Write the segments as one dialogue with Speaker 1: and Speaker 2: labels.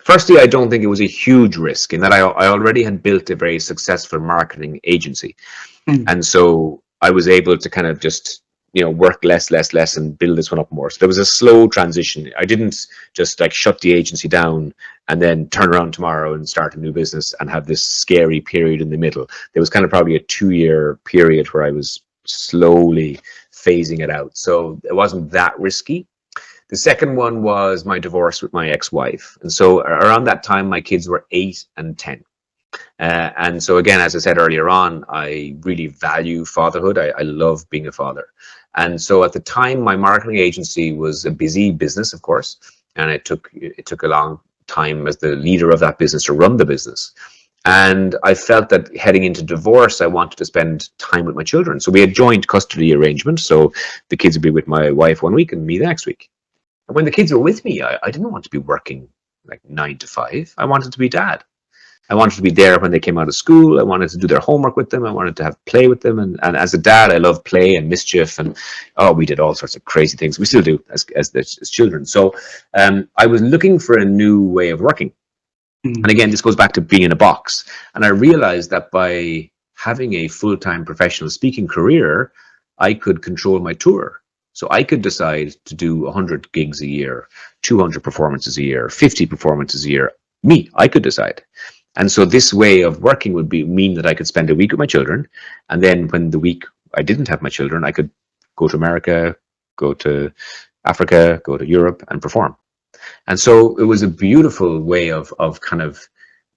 Speaker 1: firstly, I don't think it was a huge risk in that I already had built a very successful marketing agency. And so I was able to kind of just, work less and build this one up more. So there was a slow transition. I didn't just like shut the agency down and then turn around tomorrow and start a new business and have this scary period in the middle. There was kind of probably a 2-year period where I was slowly phasing it out. So it wasn't that risky. The second one was my divorce with my ex-wife. And so around that time, my kids were 8 and 10. And so again, as I said earlier on, I really value fatherhood. I love being a father. And so at the time, my marketing agency was a busy business, of course, and it took a long time as the leader of that business to run the business. And I felt that heading into divorce, I wanted to spend time with my children. So we had joint custody arrangements. So the kids would be with my wife one week and me the next week. And when the kids were with me, I didn't want to be working like 9 to 5. I wanted to be dad. I wanted to be there when they came out of school. I wanted to do their homework with them. I wanted to have play with them. And as a dad, I love play and mischief. And we did all sorts of crazy things. We still do as children. So I was looking for a new way of working. And again, this goes back to being in a box. And I realized that by having a full-time professional speaking career, I could control my tour. So I could decide to do 100 gigs a year, 200 performances a year, 50 performances a year. I could decide. And so this way of working would mean that I could spend a week with my children. And then when the week I didn't have my children, I could go to America, go to Africa, go to Europe and perform. And so it was a beautiful way of kind of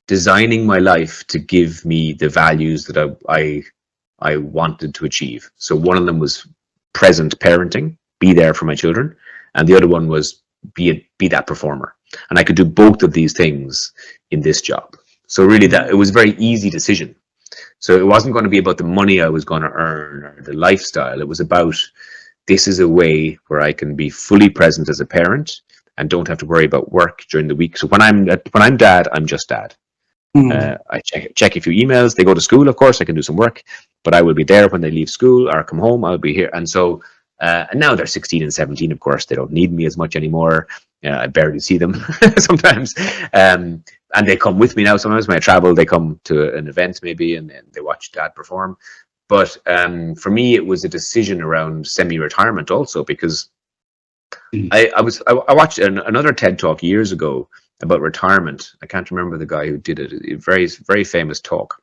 Speaker 1: designing my life to give me the values that I wanted to achieve. So one of them was present parenting, be there for my children. And the other one was be that performer. And I could do both of these things in this job. So really it was a very easy decision. So it wasn't going to be about the money I was going to earn or the lifestyle. It was about, this is a way where I can be fully present as a parent and don't have to worry about work during the week. So when I'm dad, I'm just dad. I check a few emails. They go to school, of course, I can do some work, but I will be there when they leave school or come home. I'll be here. And so, and now they're 16 and 17, of course, they don't need me as much anymore. I barely see them sometimes. And they come with me now. Sometimes when I travel, they come to an event maybe and they watch dad perform. But for me, it was a decision around semi-retirement also, because I watched another TED talk years ago about retirement. I can't remember the guy who did it. A very, very famous talk.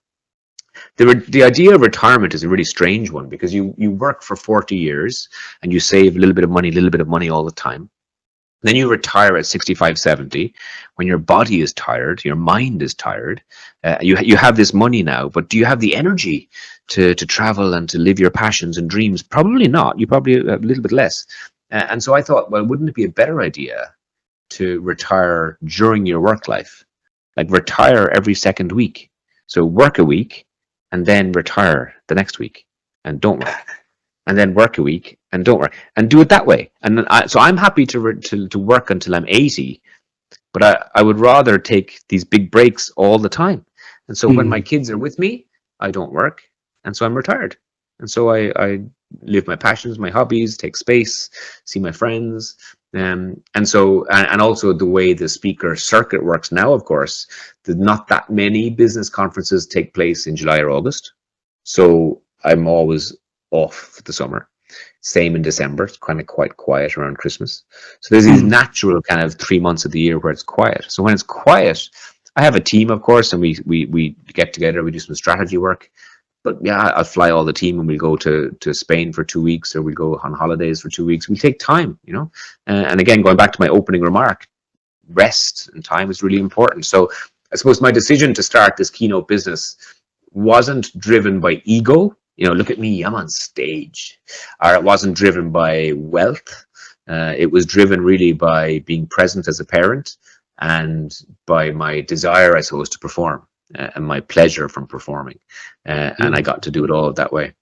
Speaker 1: The idea of retirement is a really strange one, because you work for 40 years and you save a little bit of money all the time. Then you retire at 65, 70, when your body is tired, your mind is tired. You have this money now, but do you have the energy to travel and to live your passions and dreams? Probably not. You probably have a little bit less. And so I thought, well, wouldn't it be a better idea to retire during your work life? Like retire every second week. So work a week and then retire the next week and don't work. And then work a week and don't work, and do it that way. And so I'm happy to work until I'm 80, but I would rather take these big breaks all the time. And so when my kids are with me, I don't work, and so I'm retired. And so I live my passions, my hobbies, take space, see my friends. And so, and also the way the speaker circuit works now, of course, not that many business conferences take place in July or August. So I'm always off for the summer. Same in December. It's kind of quite quiet around Christmas. So there's these natural kind of 3 months of the year where it's quiet. So when it's quiet, I have a team, of course, and we get together, we do some strategy work. But yeah, I'll fly all the team and we'll go to Spain for 2 weeks, or we'll go on holidays for 2 weeks. We take time, and again, going back to my opening remark, rest and time is really important. So I suppose my decision to start this keynote business wasn't driven by ego. Look at me, I'm on stage. Or it wasn't driven by wealth. It was driven really by being present as a parent and by my desire, I suppose, to perform and my pleasure from performing. And I got to do it all that way.